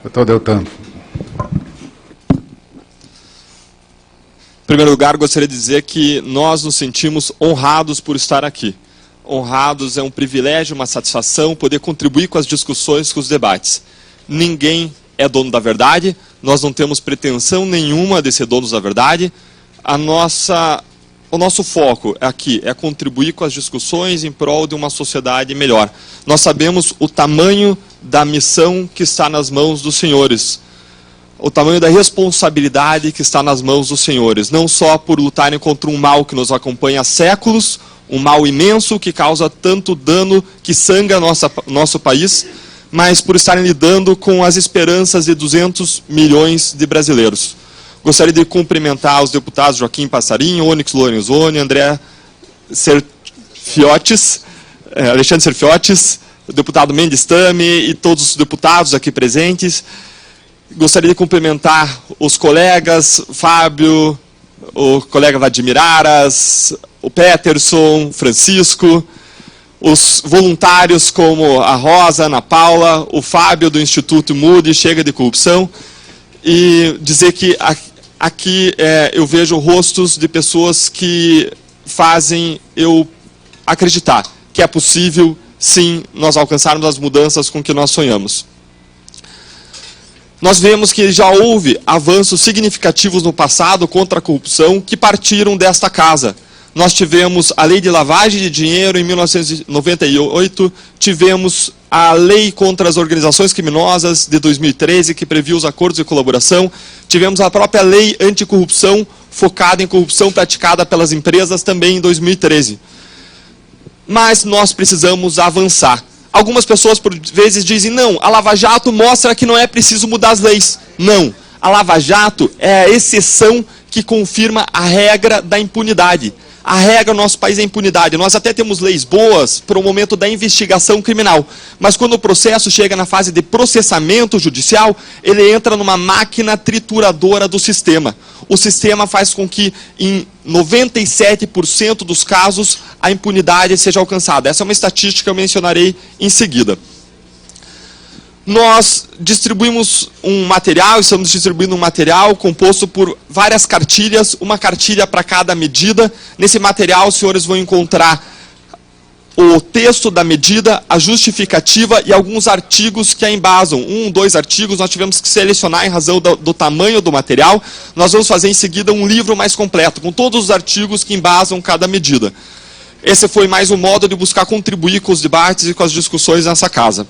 Doutor Deltan. Em primeiro lugar, gostaria de dizer que nós nos sentimos honrados por estar aqui. Honrados é um privilégio, uma satisfação poder contribuir com as discussões, com os debates. Ninguém é dono da verdade, nós não temos pretensão nenhuma de ser donos da verdade. O nosso foco aqui é contribuir com as discussões em prol de uma sociedade melhor. Nós sabemos o tamanho da missão que está nas mãos dos senhores, o tamanho da responsabilidade que está nas mãos dos senhores, não só por lutarem contra um mal que nos acompanha há séculos, um mal imenso que causa tanto dano, que sangra nosso país, mas por estarem lidando com as esperanças de 200 milhões de brasileiros. Gostaria de cumprimentar os deputados Joaquim Passarinho, Onyx Lorenzoni, Alexandre Serfiotis, o deputado Mendes Tame e todos os deputados aqui presentes. Gostaria de cumprimentar os colegas, Fábio, o colega Vladimir Aras, o Peterson, Francisco, os voluntários como a Rosa, a Ana Paula, o Fábio do Instituto Moody, Chega de Corrupção, e dizer que aqui eu vejo rostos de pessoas que fazem eu acreditar que é possível, sim, nós alcançarmos as mudanças com que nós sonhamos. Nós vemos que já houve avanços significativos no passado contra a corrupção que partiram desta casa. Nós tivemos a lei de lavagem de dinheiro em 1998, tivemos a lei contra as organizações criminosas de 2013, que previu os acordos de colaboração, tivemos a própria lei anticorrupção, focada em corrupção praticada pelas empresas também em 2013. Mas nós precisamos avançar. Algumas pessoas, por vezes, dizem, não, a Lava Jato mostra que não é preciso mudar as leis. Não, a Lava Jato é a exceção que confirma a regra da impunidade. A regra no nosso país é a impunidade. Nós até temos leis boas para o momento da investigação criminal, mas quando o processo chega na fase de processamento judicial, ele entra numa máquina trituradora do sistema. O sistema faz com que, em 97% dos casos, a impunidade seja alcançada. Essa é uma estatística que eu mencionarei em seguida. Nós distribuímos um material, estamos distribuindo um material composto por várias cartilhas, uma cartilha para cada medida. Nesse material, os senhores vão encontrar o texto da medida, a justificativa e alguns artigos que a embasam. 2 artigos nós tivemos que selecionar em razão do tamanho do material. Nós vamos fazer em seguida um livro mais completo, com todos os artigos que embasam cada medida. Esse foi mais um modo de buscar contribuir com os debates e com as discussões nessa casa.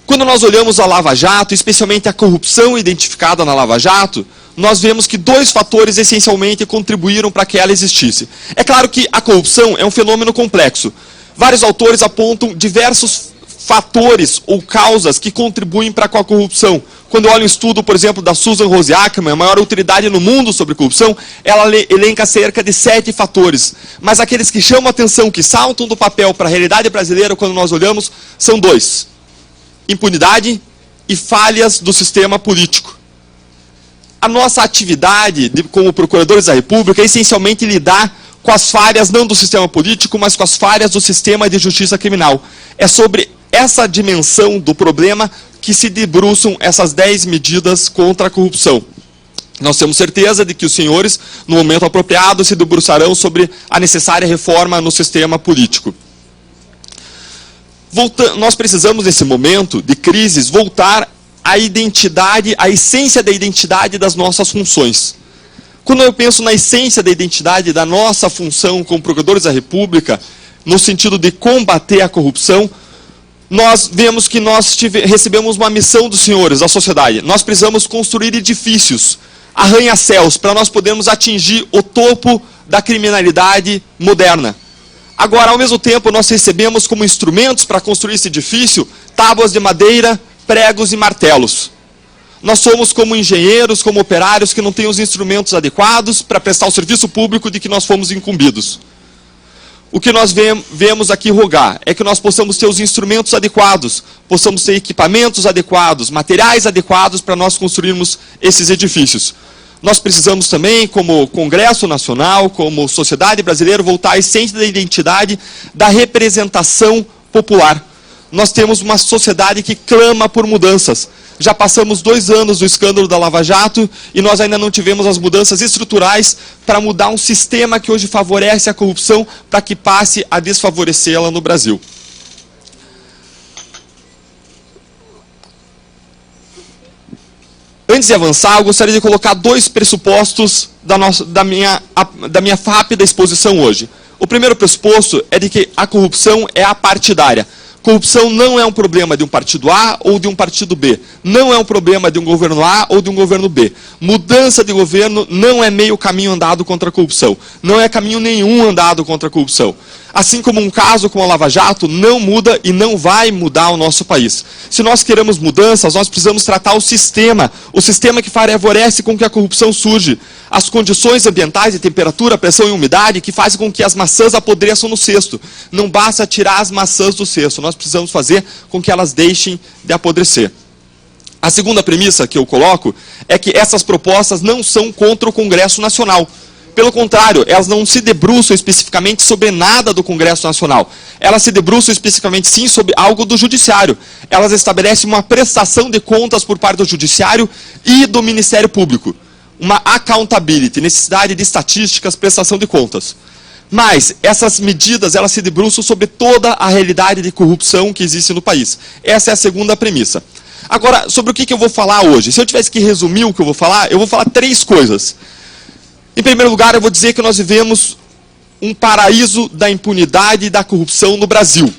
Quando nós olhamos a Lava Jato, especialmente a corrupção identificada na Lava Jato, nós vemos que 2 fatores essencialmente contribuíram para que ela existisse. É claro que a corrupção é um fenômeno complexo. Vários autores apontam diversos fatores ou causas que contribuem para com a corrupção. Quando eu olho um estudo, por exemplo, da Susan Rose Ackerman, a maior autoridade no mundo sobre corrupção, ela elenca cerca de 7 fatores. Mas aqueles que chamam a atenção, que saltam do papel para a realidade brasileira, quando nós olhamos, são 2. Impunidade e falhas do sistema político. A nossa atividade como procuradores da República é essencialmente lidar com as falhas não do sistema político, mas com as falhas do sistema de justiça criminal. É sobre essa dimensão do problema que se debruçam essas 10 medidas contra a corrupção. Nós temos certeza de que os senhores, no momento apropriado, se debruçarão sobre a necessária reforma no sistema político. Nós precisamos, nesse momento de crises, voltar à identidade, à essência da identidade das nossas funções. Quando eu penso na essência da identidade da nossa função como procuradores da República, no sentido de combater a corrupção, nós vemos que nós recebemos uma missão dos senhores, da sociedade. Nós precisamos construir edifícios, arranha-céus, para nós podermos atingir o topo da criminalidade moderna. Agora, ao mesmo tempo, nós recebemos como instrumentos para construir esse edifício tábuas de madeira, pregos e martelos. Nós somos como engenheiros, como operários que não têm os instrumentos adequados para prestar o serviço público de que nós fomos incumbidos. O que nós vemos aqui rogar é que nós possamos ter os instrumentos adequados, possamos ter equipamentos adequados, materiais adequados para nós construirmos esses edifícios. Nós precisamos também, como Congresso Nacional, como sociedade brasileira, voltar à essência da identidade da representação popular. nós temos uma sociedade que clama por mudanças. Já passamos 2 anos do escândalo da Lava Jato e nós ainda não tivemos as mudanças estruturais para mudar um sistema que hoje favorece a corrupção para que passe a desfavorecê-la no Brasil. Antes de avançar, eu gostaria de colocar 2 pressupostos da minha rápida exposição hoje. O primeiro pressuposto é de que a corrupção é apartidária. Corrupção não é um problema de um partido A ou de um partido B. Não é um problema de um governo A ou de um governo B. Mudança de governo não é meio caminho andado contra a corrupção. Não é caminho nenhum andado contra a corrupção. Assim como um caso como a Lava Jato não muda e não vai mudar o nosso país. Se nós queremos mudanças, nós precisamos tratar o sistema que favorece com que a corrupção surge. As condições ambientais de temperatura, pressão e umidade que fazem com que as maçãs apodreçam no cesto. Não basta tirar as maçãs do cesto, nós precisamos fazer com que elas deixem de apodrecer. A segunda premissa que eu coloco é que essas propostas não são contra o Congresso Nacional. Pelo contrário, elas não se debruçam especificamente sobre nada do Congresso Nacional. Elas se debruçam especificamente, sim, sobre algo do Judiciário. Elas estabelecem uma prestação de contas por parte do Judiciário e do Ministério Público. Uma accountability, necessidade de estatísticas, prestação de contas. Mas essas medidas, elas se debruçam sobre toda a realidade de corrupção que existe no país. Essa é a segunda premissa. Agora, sobre o que eu vou falar hoje? Se eu tivesse que resumir o que eu vou falar 3 coisas. Em primeiro lugar, eu vou dizer que nós vivemos um paraíso da impunidade e da corrupção no Brasil.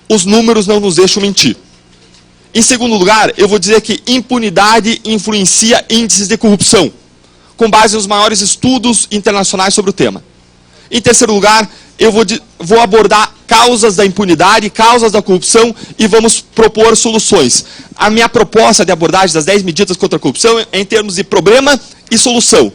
Os números não nos deixam mentir. Em segundo lugar, eu vou dizer que impunidade influencia índices de corrupção, com base nos maiores estudos internacionais sobre o tema. Em terceiro lugar, eu vou abordar causas da impunidade, causas da corrupção e vamos propor soluções. A minha proposta de abordagem das 10 medidas contra a corrupção é em termos de problema e solução.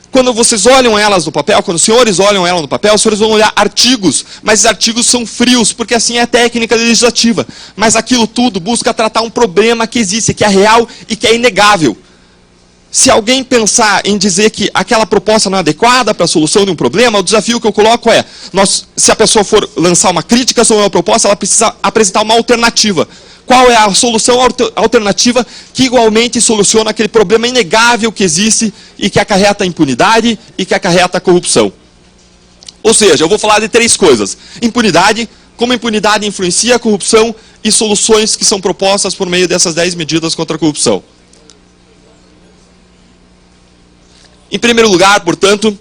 Quando vocês olham elas no papel, quando os senhores olham ela no papel, os senhores vão olhar artigos, mas os artigos são frios, porque assim é a técnica legislativa. Mas aquilo tudo busca tratar um problema que existe, que é real e que é inegável. Se alguém pensar em dizer que aquela proposta não é adequada para a solução de um problema, o desafio que eu coloco é, se a pessoa for lançar uma crítica sobre uma proposta, ela precisa apresentar uma alternativa. Qual é a solução alternativa que igualmente soluciona aquele problema inegável que existe e que acarreta a impunidade e que acarreta a corrupção? Ou seja, eu vou falar de 3 coisas. Impunidade, como a impunidade influencia a corrupção e soluções que são propostas por meio dessas 10 medidas contra a corrupção. Em primeiro lugar, portanto,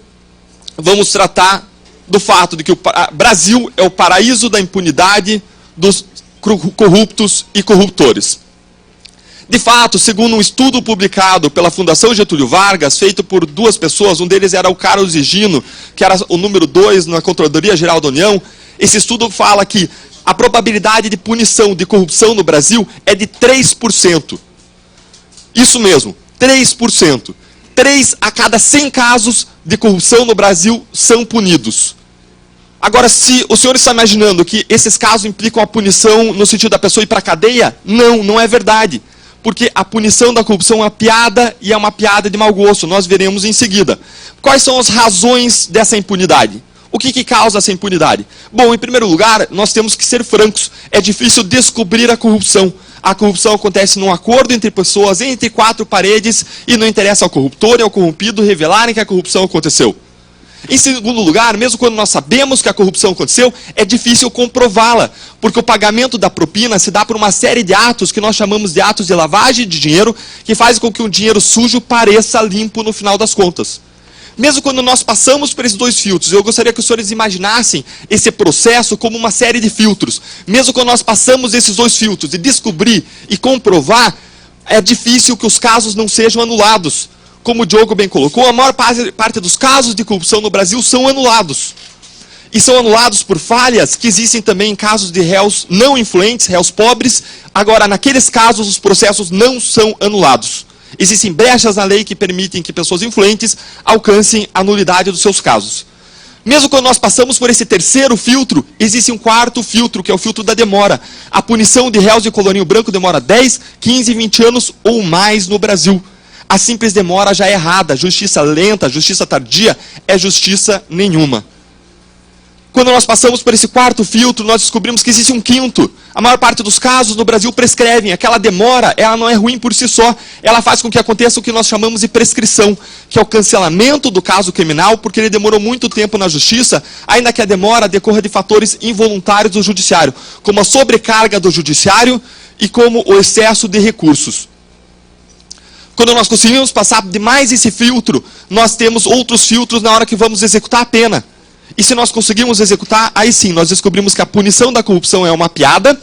vamos tratar do fato de que o Brasil é o paraíso da impunidade dos corruptos e corruptores. De fato, segundo um estudo publicado pela Fundação Getúlio Vargas, feito por 2 pessoas, um deles era o Carlos Higino, que era o número 2 na Controladoria Geral da União, esse estudo fala que a probabilidade de punição de corrupção no Brasil é de 3%. Isso mesmo, 3%. 3 a cada 100 casos de corrupção no Brasil são punidos. Agora, se o senhor está imaginando que esses casos implicam a punição no sentido da pessoa ir para a cadeia, não é verdade. Porque a punição da corrupção é uma piada e é uma piada de mau gosto. Nós veremos em seguida. Quais são as razões dessa impunidade? O que causa essa impunidade? Bom, em primeiro lugar, nós temos que ser francos. É difícil descobrir a corrupção. A corrupção acontece num acordo entre pessoas, entre 4 paredes, e não interessa ao corruptor e ao corrompido revelarem que a corrupção aconteceu. Em segundo lugar, mesmo quando nós sabemos que a corrupção aconteceu, é difícil comprová-la, porque o pagamento da propina se dá por uma série de atos que nós chamamos de atos de lavagem de dinheiro, que fazem com que um dinheiro sujo pareça limpo no final das contas. Mesmo quando nós passamos por esses 2 filtros, eu gostaria que os senhores imaginassem esse processo como uma série de filtros. Mesmo quando nós passamos esses 2 filtros de descobrir e comprovar, é difícil que os casos não sejam anulados. Como o Diogo bem colocou, a maior parte dos casos de corrupção no Brasil são anulados. E são anulados por falhas que existem também em casos de réus não influentes, réus pobres. Agora, naqueles casos, os processos não são anulados. Existem brechas na lei que permitem que pessoas influentes alcancem a nulidade dos seus casos. Mesmo quando nós passamos por esse terceiro filtro, existe um 4º filtro, que é o filtro da demora. A punição de réus de colarinho branco demora 10, 15, 20 anos ou mais no Brasil. A simples demora já é errada. Justiça lenta, justiça tardia, é justiça nenhuma. Quando nós passamos por esse quarto filtro, nós descobrimos que existe um quinto. A maior parte dos casos no Brasil prescrevem. Aquela demora, ela não é ruim por si só. Ela faz com que aconteça o que nós chamamos de prescrição, que é o cancelamento do caso criminal, porque ele demorou muito tempo na justiça, ainda que a demora decorra de fatores involuntários do judiciário, como a sobrecarga do judiciário e como o excesso de recursos. Quando nós conseguimos passar de mais esse filtro, nós temos outros filtros na hora que vamos executar a pena. E se nós conseguimos executar, aí sim, nós descobrimos que a punição da corrupção é uma piada,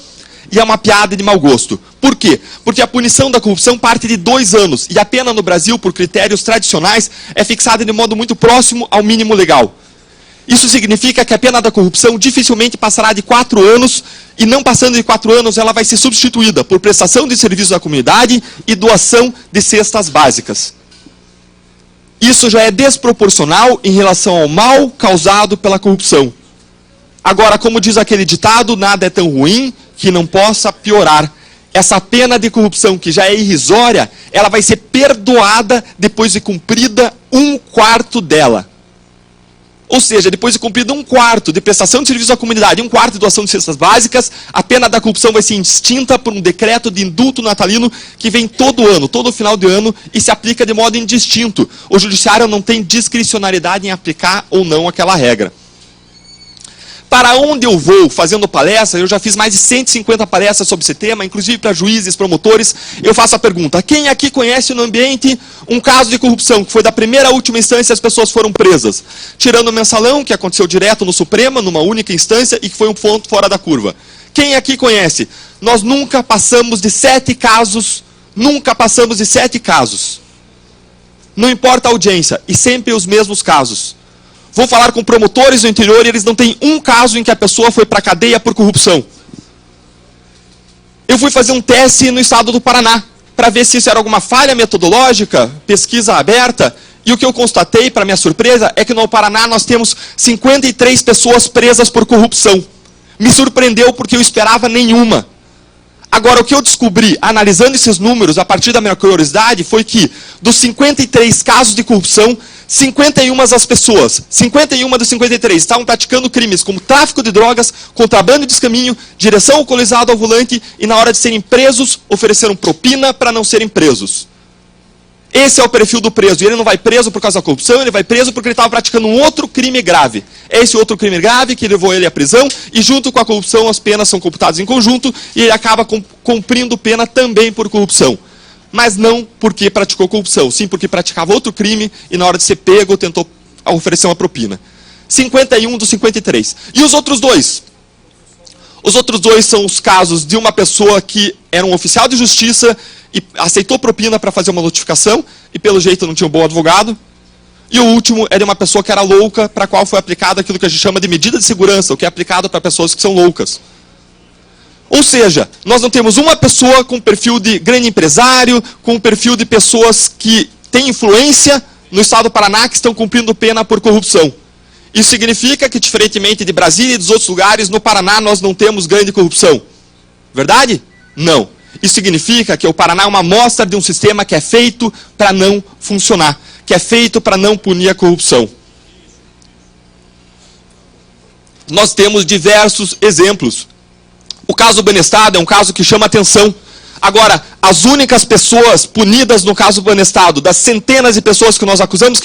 e é uma piada de mau gosto. Por quê? Porque a punição da corrupção parte de 2 anos, e a pena no Brasil, por critérios tradicionais, é fixada de modo muito próximo ao mínimo legal. Isso significa que a pena da corrupção dificilmente passará de 4 anos, e não passando de 4 anos, ela vai ser substituída por prestação de serviços à comunidade e doação de cestas básicas. Isso já é desproporcional em relação ao mal causado pela corrupção. Agora, como diz aquele ditado, nada é tão ruim que não possa piorar. Essa pena de corrupção, que já é irrisória, ela vai ser perdoada depois de cumprida 1/4 dela. Ou seja, depois de cumprida 1/4 de prestação de serviço à comunidade e 1/4 de doação de cestas básicas, a pena da corrupção vai ser extinta por um decreto de indulto natalino que vem todo ano, todo final de ano, e se aplica de modo indistinto. O judiciário não tem discricionariedade em aplicar ou não aquela regra. Para onde eu vou fazendo palestra, eu já fiz mais de 150 palestras sobre esse tema, inclusive para juízes, promotores, eu faço a pergunta: quem aqui conhece no ambiente um caso de corrupção, que foi da primeira à última instância e as pessoas foram presas? Tirando o mensalão, que aconteceu direto no Supremo, numa única instância, e que foi um ponto fora da curva. Quem aqui conhece? Nós nunca passamos de 7 casos, nunca passamos de 7 casos. Não importa a audiência, e sempre os mesmos casos. Vou falar com promotores no interior e eles não têm um caso em que a pessoa foi para a cadeia por corrupção. Eu fui fazer um teste no estado do Paraná, para ver se isso era alguma falha metodológica, pesquisa aberta, e o que eu constatei, para minha surpresa, é que no Paraná nós temos 53 pessoas presas por corrupção. Me surpreendeu porque eu esperava nenhuma. Agora, o que eu descobri, analisando esses números, a partir da minha curiosidade, foi que, dos 53 casos de corrupção, 51 das pessoas, 51 dos 53, estavam praticando crimes como tráfico de drogas, contrabando de descaminho, direção alcoolizada ao volante, e na hora de serem presos, ofereceram propina para não serem presos. Esse é o perfil do preso, e ele não vai preso por causa da corrupção, ele vai preso porque ele estava praticando um outro crime grave. É esse outro crime grave que levou ele à prisão, e junto com a corrupção as penas são computadas em conjunto, e ele acaba cumprindo pena também por corrupção. Mas não porque praticou corrupção, sim porque praticava outro crime, e na hora de ser pego tentou oferecer uma propina. 51 dos 53. E os outros 2? Os outros 2 são os casos de uma pessoa que era um oficial de justiça, e aceitou propina para fazer uma notificação, e pelo jeito não tinha um bom advogado. E o último é de uma pessoa que era louca, para a qual foi aplicado aquilo que a gente chama de medida de segurança, o que é aplicado para pessoas que são loucas. Ou seja, nós não temos uma pessoa com perfil de grande empresário, com perfil de pessoas que têm influência no estado do Paraná que estão cumprindo pena por corrupção. Isso significa que, diferentemente de Brasília e dos outros lugares, no Paraná nós não temos grande corrupção. Verdade? Não. Isso significa que o Paraná é uma amostra de um sistema que é feito para não funcionar, que é feito para não punir a corrupção. Nós temos diversos exemplos. O caso do Banestado é um caso que chama atenção. Agora, as únicas pessoas punidas no caso do Banestado, das centenas de pessoas que nós acusamos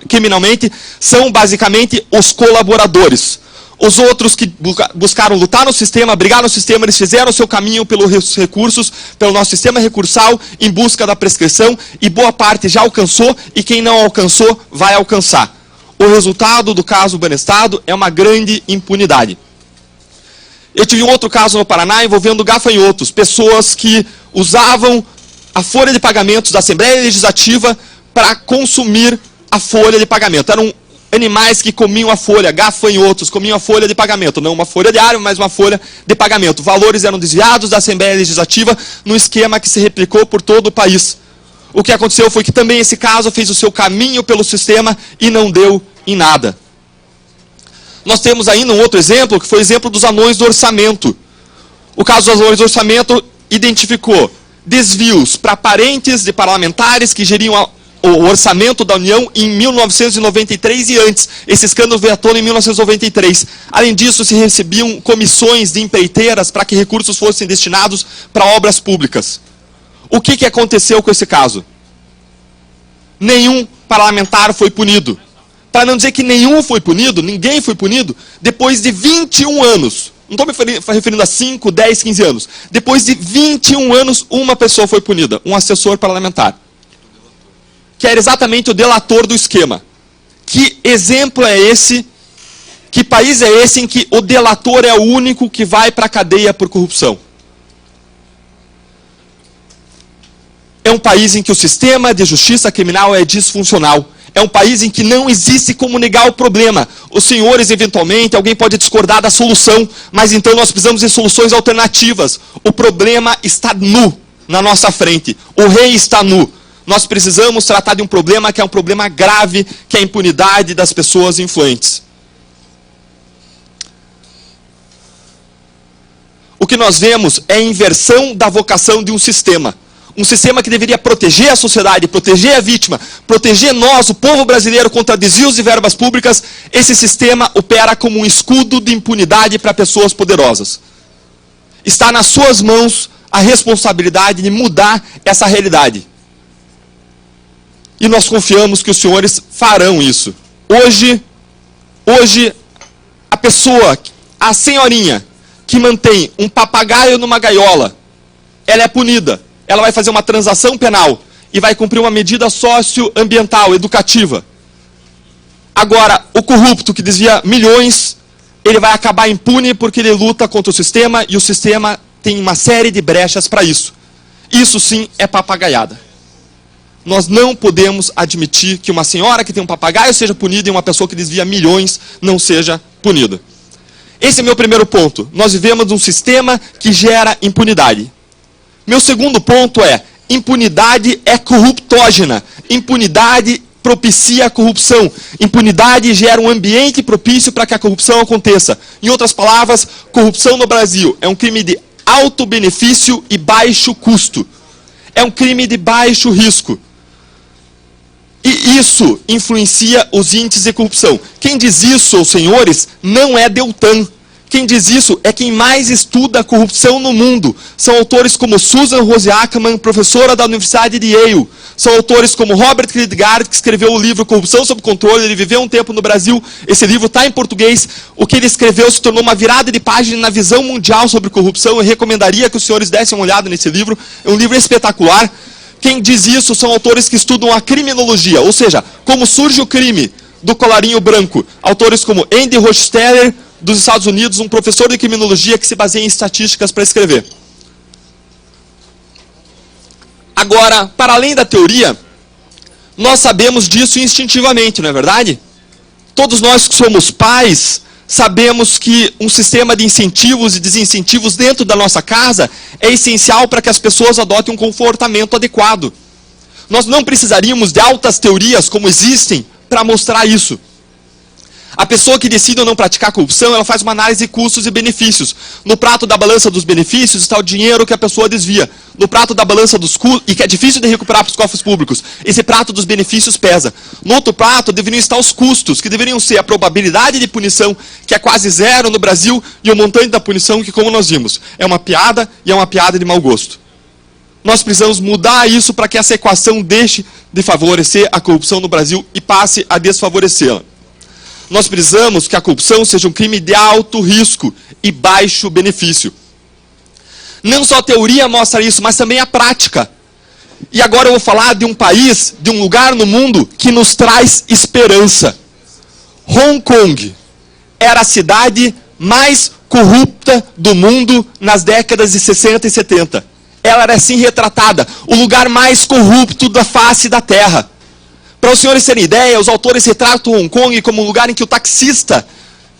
criminalmente, são basicamente os colaboradores. Os outros que buscaram lutar no sistema, brigar no sistema, eles fizeram o seu caminho pelos recursos, pelo nosso sistema recursal, em busca da prescrição, e boa parte já alcançou, e quem não alcançou, vai alcançar. O resultado do caso Banestado é uma grande impunidade. Eu tive um outro caso no Paraná envolvendo gafanhotos, pessoas que usavam a folha de pagamentos da Assembleia Legislativa para consumir a folha de pagamento. Eram animais que comiam a folha, gafanhotos, comiam a folha de pagamento. Não uma folha de árvore, mas uma folha de pagamento. Valores eram desviados da Assembleia Legislativa num esquema que se replicou por todo o país. O que aconteceu foi que também esse caso fez o seu caminho pelo sistema e não deu em nada. Nós temos ainda um outro exemplo, que foi o exemplo dos anões do orçamento. O caso dos anões do orçamento identificou desvios para parentes de parlamentares que geriam o orçamento da União em 1993 e antes. Esse escândalo veio à tona em 1993. Além disso, se recebiam comissões de empreiteiras para que recursos fossem destinados para obras públicas. O que aconteceu com esse caso? Nenhum parlamentar foi punido. Para não dizer que nenhum foi punido, ninguém foi punido, depois de 21 anos. Não estou me referindo a 5, 10, 15 anos. Depois de 21 anos, uma pessoa foi punida, um assessor parlamentar. Que era exatamente o delator do esquema. Que exemplo é esse? Que país é esse em que o delator é o único que vai para a cadeia por corrupção? É um país em que o sistema de justiça criminal é disfuncional. É um país em que não existe como negar o problema. Os senhores, eventualmente, alguém pode discordar da solução, mas então nós precisamos de soluções alternativas. O problema está nu na nossa frente. O rei está nu. Nós precisamos tratar de um problema que é um problema grave, que é a impunidade das pessoas influentes. O que nós vemos é a inversão da vocação de um sistema. Um sistema que deveria proteger a sociedade, proteger a vítima, proteger nós, o povo brasileiro, contra desvios de verbas públicas. Esse sistema opera como um escudo de impunidade para pessoas poderosas. Está nas suas mãos a responsabilidade de mudar essa realidade. E nós confiamos que os senhores farão isso. Hoje, a pessoa, a senhorinha, que mantém um papagaio numa gaiola, ela é punida. Ela vai fazer uma transação penal e vai cumprir uma medida socioambiental, educativa. Agora, o corrupto que desvia milhões, ele vai acabar impune porque ele luta contra o sistema e o sistema tem uma série de brechas para isso. Isso sim é papagaiada. Nós não podemos admitir que uma senhora que tem um papagaio seja punida e uma pessoa que desvia milhões não seja punida. Esse é meu primeiro ponto. Nós vivemos num sistema que gera impunidade. Meu segundo ponto é, impunidade é corruptógena. Impunidade propicia a corrupção. Impunidade gera um ambiente propício para que a corrupção aconteça. Em outras palavras, corrupção no Brasil é um crime de alto benefício e baixo custo. É um crime de baixo risco. E isso influencia os índices de corrupção. Quem diz isso, os senhores, não é Deltan. Quem diz isso é quem mais estuda a corrupção no mundo. São autores como Susan Rose Ackerman, professora da Universidade de Yale. São autores como Robert Kierkegaard, que escreveu o livro Corrupção sob Controle. Ele viveu um tempo no Brasil. Esse livro está em português. O que ele escreveu se tornou uma virada de página na visão mundial sobre corrupção. Eu recomendaria que os senhores dessem uma olhada nesse livro. É um livro espetacular. Quem diz isso são autores que estudam a criminologia, ou seja, como surge o crime do colarinho branco. Autores como Andy Rochsteller, dos Estados Unidos, um professor de criminologia que se baseia em estatísticas para escrever. Agora, para além da teoria, nós sabemos disso instintivamente, não é verdade? Todos nós que somos pais, sabemos que um sistema de incentivos e desincentivos dentro da nossa casa é essencial para que as pessoas adotem um comportamento adequado. Nós não precisaríamos de altas teorias como existem para mostrar isso. A pessoa que decide ou não praticar corrupção, ela faz uma análise de custos e benefícios. No prato da balança dos benefícios está o dinheiro que a pessoa desvia. No prato da balança dos custos, e que é difícil de recuperar para os cofres públicos, esse prato dos benefícios pesa. No outro prato deveriam estar os custos, que deveriam ser a probabilidade de punição, que é quase zero no Brasil, e o montante da punição, que como nós vimos, é uma piada e é uma piada de mau gosto. Nós precisamos mudar isso para que essa equação deixe de favorecer a corrupção no Brasil e passe a desfavorecê-la. Nós precisamos que a corrupção seja um crime de alto risco e baixo benefício. Não só a teoria mostra isso, mas também a prática. E agora eu vou falar de um país, de um lugar no mundo que nos traz esperança. Hong Kong era a cidade mais corrupta do mundo nas décadas de 60 e 70. Ela era assim retratada, o lugar mais corrupto da face da Terra. Para os senhores terem ideia, os autores retratam Hong Kong como um lugar em que o taxista,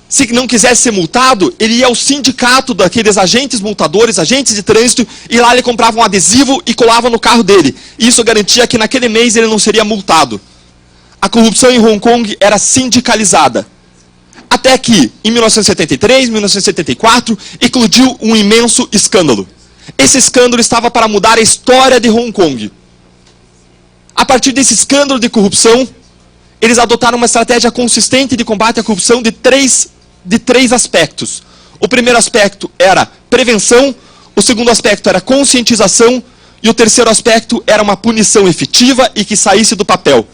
se não quisesse ser multado, ele ia ao sindicato daqueles agentes multadores, agentes de trânsito, e lá ele comprava um adesivo e colava no carro dele. E isso garantia que naquele mês ele não seria multado. A corrupção em Hong Kong era sindicalizada. Até que, em 1973, 1974, eclodiu um imenso escândalo. Esse escândalo estava para mudar a história de Hong Kong. A partir desse escândalo de corrupção, eles adotaram uma estratégia consistente de combate à corrupção de três aspectos. O primeiro aspecto era prevenção, o segundo aspecto era conscientização e o terceiro aspecto era uma punição efetiva e que saísse do papel.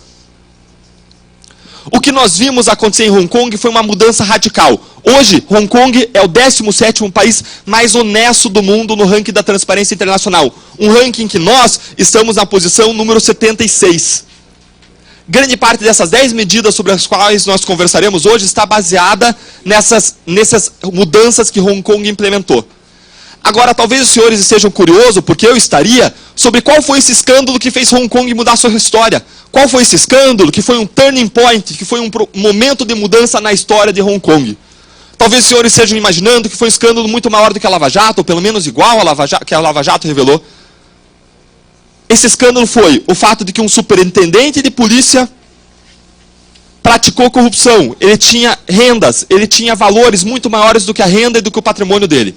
O que nós vimos acontecer em Hong Kong foi uma mudança radical. Hoje, Hong Kong é o 17º país mais honesto do mundo no ranking da Transparência Internacional. Um ranking que nós estamos na posição número 76. Grande parte dessas 10 medidas sobre as quais nós conversaremos hoje está baseada nessas mudanças que Hong Kong implementou. Agora, talvez os senhores estejam curiosos, porque eu estaria, sobre qual foi esse escândalo que fez Hong Kong mudar sua história. Qual foi esse escândalo que foi um turning point, que foi um momento de mudança na história de Hong Kong? Talvez os senhores estejam imaginando que foi um escândalo muito maior do que a Lava Jato, ou pelo menos igual que a Lava Jato revelou. Esse escândalo foi o fato de que um superintendente de polícia praticou corrupção. Ele tinha rendas, ele tinha valores muito maiores do que a renda e do que o patrimônio dele.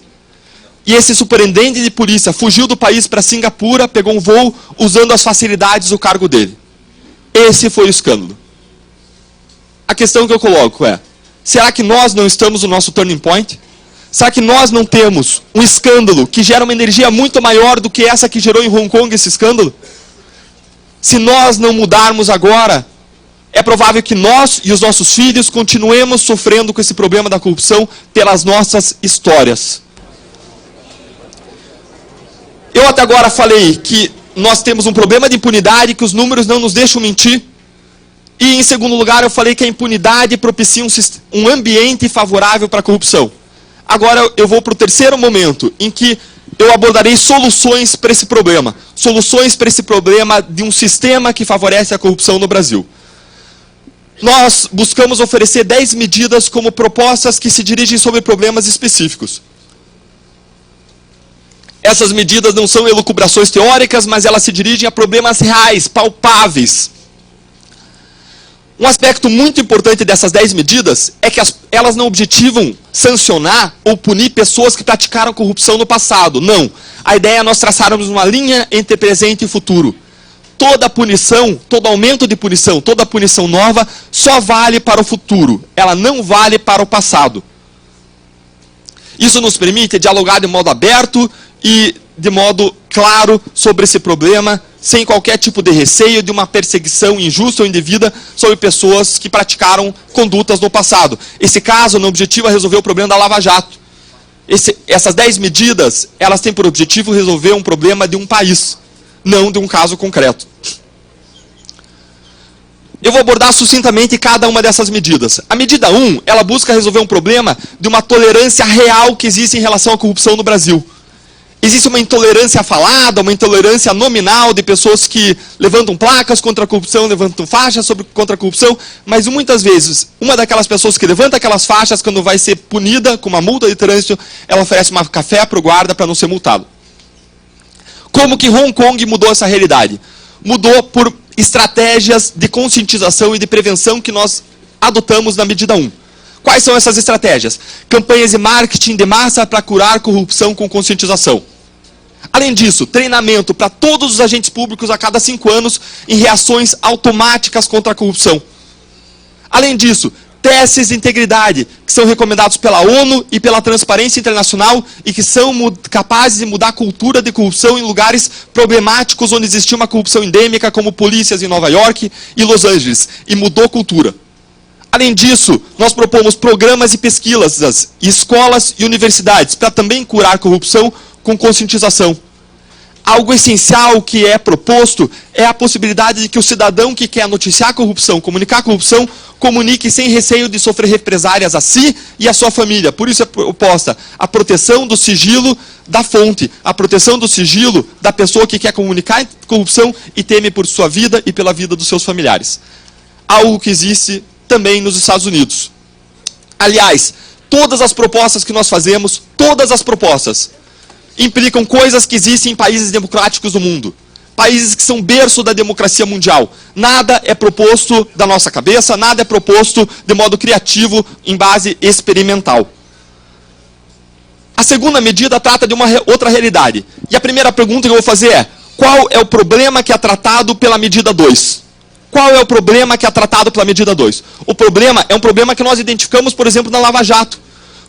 E esse superintendente de polícia fugiu do país para Singapura, pegou um voo usando as facilidades do cargo dele. Esse foi o escândalo. A questão que eu coloco é, será que nós não estamos no nosso turning point? Será que nós não temos um escândalo que gera uma energia muito maior do que essa que gerou em Hong Kong esse escândalo? Se nós não mudarmos agora, é provável que nós e os nossos filhos continuemos sofrendo com esse problema da corrupção pelas nossas histórias. Eu até agora falei que nós temos um problema de impunidade, que os números não nos deixam mentir. E, em segundo lugar, eu falei que a impunidade propicia um ambiente favorável para a corrupção. Agora eu vou para o terceiro momento, em que eu abordarei soluções para esse problema. Soluções para esse problema de um sistema que favorece a corrupção no Brasil. Nós buscamos oferecer 10 medidas como propostas que se dirigem sobre problemas específicos. Essas medidas não são elucubrações teóricas, mas elas se dirigem a problemas reais, palpáveis. Um aspecto muito importante dessas 10 medidas é que elas não objetivam sancionar ou punir pessoas que praticaram corrupção no passado. Não. A ideia é nós traçarmos uma linha entre presente e futuro. Toda punição, todo aumento de punição, toda punição nova só vale para o futuro. Ela não vale para o passado. Isso nos permite dialogar de modo aberto e de modo claro sobre esse problema, sem qualquer tipo de receio de uma perseguição injusta ou indevida sobre pessoas que praticaram condutas no passado. Esse caso não objetiva resolver o problema da Lava Jato. Essas 10 medidas, elas têm por objetivo resolver um problema de um país, não de um caso concreto. Eu vou abordar sucintamente cada uma dessas medidas. A medida 1, ela busca resolver um problema de uma tolerância real que existe em relação à corrupção no Brasil. Existe uma intolerância falada, uma intolerância nominal de pessoas que levantam placas contra a corrupção, levantam faixas contra a corrupção, mas muitas vezes, uma daquelas pessoas que levanta aquelas faixas, quando vai ser punida com uma multa de trânsito, ela oferece um café para o guarda para não ser multado. Como que Hong Kong mudou essa realidade? Mudou por estratégias de conscientização e de prevenção que nós adotamos na medida 1. Quais são essas estratégias? Campanhas de marketing de massa para curar corrupção com conscientização. Além disso, treinamento para todos os agentes públicos a cada 5 anos em reações automáticas contra a corrupção. Além disso, testes de integridade, que são recomendados pela ONU e pela Transparência Internacional e que são capazes de mudar a cultura de corrupção em lugares problemáticos onde existia uma corrupção endêmica, como polícias em Nova York e Los Angeles, e mudou a cultura. Além disso, nós propomos programas e pesquisas, escolas e universidades, para também curar a corrupção com conscientização. Algo essencial que é proposto é a possibilidade de que o cidadão que quer noticiar a corrupção, comunicar a corrupção, comunique sem receio de sofrer represálias a si e a sua família. Por isso é proposta a proteção do sigilo da fonte, a proteção do sigilo da pessoa que quer comunicar corrupção e teme por sua vida e pela vida dos seus familiares. Algo que existe também nos Estados Unidos. Aliás, todas as propostas que nós fazemos, todas as propostas, implicam coisas que existem em países democráticos do mundo. Países que são berço da democracia mundial. Nada é proposto da nossa cabeça, nada é proposto de modo criativo, em base experimental. A segunda medida trata de uma outra realidade. E a primeira pergunta que eu vou fazer é, Qual é o problema que é tratado pela medida 2? Qual é o problema que é tratado pela medida 2? O problema é um problema que nós identificamos, por exemplo, na Lava Jato.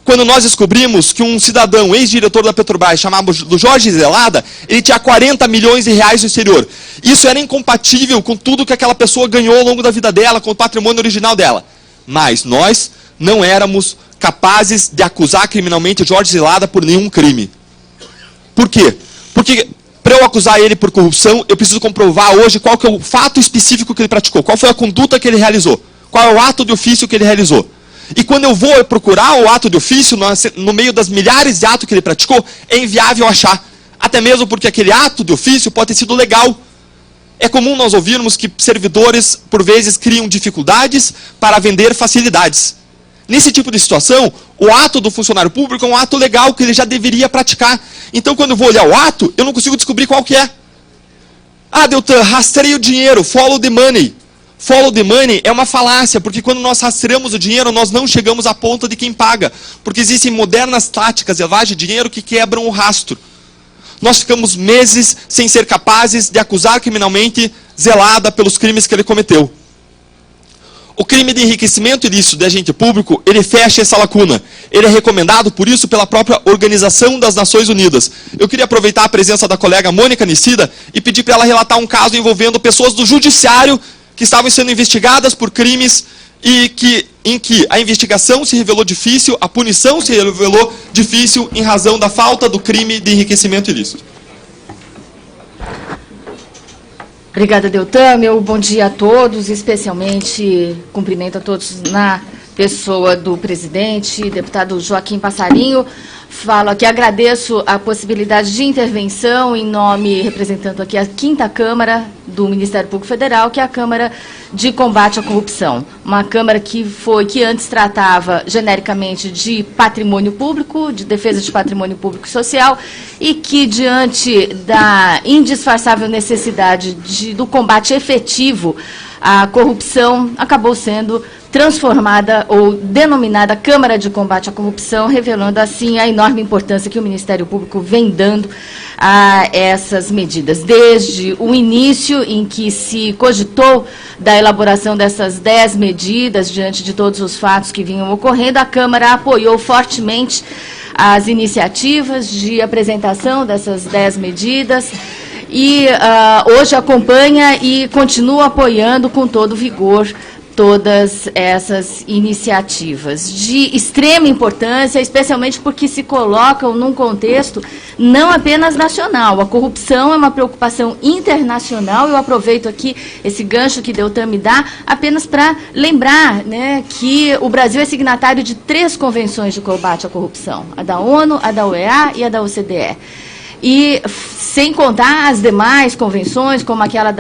Quando nós descobrimos que um cidadão, ex-diretor da Petrobras, chamado Jorge Zelada, ele tinha 40 milhões de reais no exterior. Isso era incompatível com tudo que aquela pessoa ganhou ao longo da vida dela, com o patrimônio original dela. Mas nós não éramos capazes de acusar criminalmente Jorge Zelada por nenhum crime. Por quê? Porque para eu acusar ele por corrupção, eu preciso comprovar hoje qual que é o fato específico que ele praticou, qual foi a conduta que ele realizou, qual é o ato de ofício que ele realizou. E quando eu vou procurar o ato de ofício, no meio das milhares de atos que ele praticou, é inviável achar. Até mesmo porque aquele ato de ofício pode ter sido legal. É comum nós ouvirmos que servidores, por vezes, criam dificuldades para vender facilidades. Nesse tipo de situação, o ato do funcionário público é um ato legal que ele já deveria praticar. Então, quando eu vou olhar o ato, eu não consigo descobrir qual que é. Ah, Deltan, rastreio o dinheiro, follow the money. Follow the money é uma falácia, porque quando nós rastreamos o dinheiro, nós não chegamos à ponta de quem paga. Porque existem modernas táticas de lavagem de dinheiro que quebram o rastro. Nós ficamos meses sem ser capazes de acusar criminalmente Zelada pelos crimes que ele cometeu. O crime de enriquecimento ilícito de agente público, ele fecha essa lacuna. Ele é recomendado, por isso, pela própria Organização das Nações Unidas. Eu queria aproveitar a presença da colega Mônica Nicida e pedir para ela relatar um caso envolvendo pessoas do judiciário que estavam sendo investigadas por crimes e em que a investigação se revelou difícil, a punição se revelou difícil em razão da falta do crime de enriquecimento ilícito. Obrigada, Deltan. Meu bom dia a todos, especialmente cumprimento a todos na pessoa do presidente, deputado Joaquim Passarinho. Falo aqui, agradeço a possibilidade de intervenção em nome, representando aqui a 5ª Câmara do Ministério Público Federal, que é a Câmara de Combate à Corrupção. Uma Câmara que antes tratava genericamente de patrimônio público, de defesa de patrimônio público e social, e que, diante da indisfarçável necessidade do combate efetivo à corrupção, acabou sendo transformada ou denominada Câmara de Combate à Corrupção, revelando assim a enorme importância que o Ministério Público vem dando a essas medidas. Desde o início em que se cogitou da elaboração dessas 10 medidas, diante de todos os fatos que vinham ocorrendo, a Câmara apoiou fortemente as iniciativas de apresentação dessas 10 medidas, e hoje acompanha e continua apoiando com todo vigor todas essas iniciativas de extrema importância, especialmente porque se colocam num contexto não apenas nacional. A corrupção é uma preocupação internacional. Eu aproveito aqui esse gancho que Deltan me dá apenas para lembrar, né, que o Brasil é signatário de 3 convenções de combate à corrupção, a da ONU, a da OEA e a da OCDE. E sem contar as demais convenções, como aquela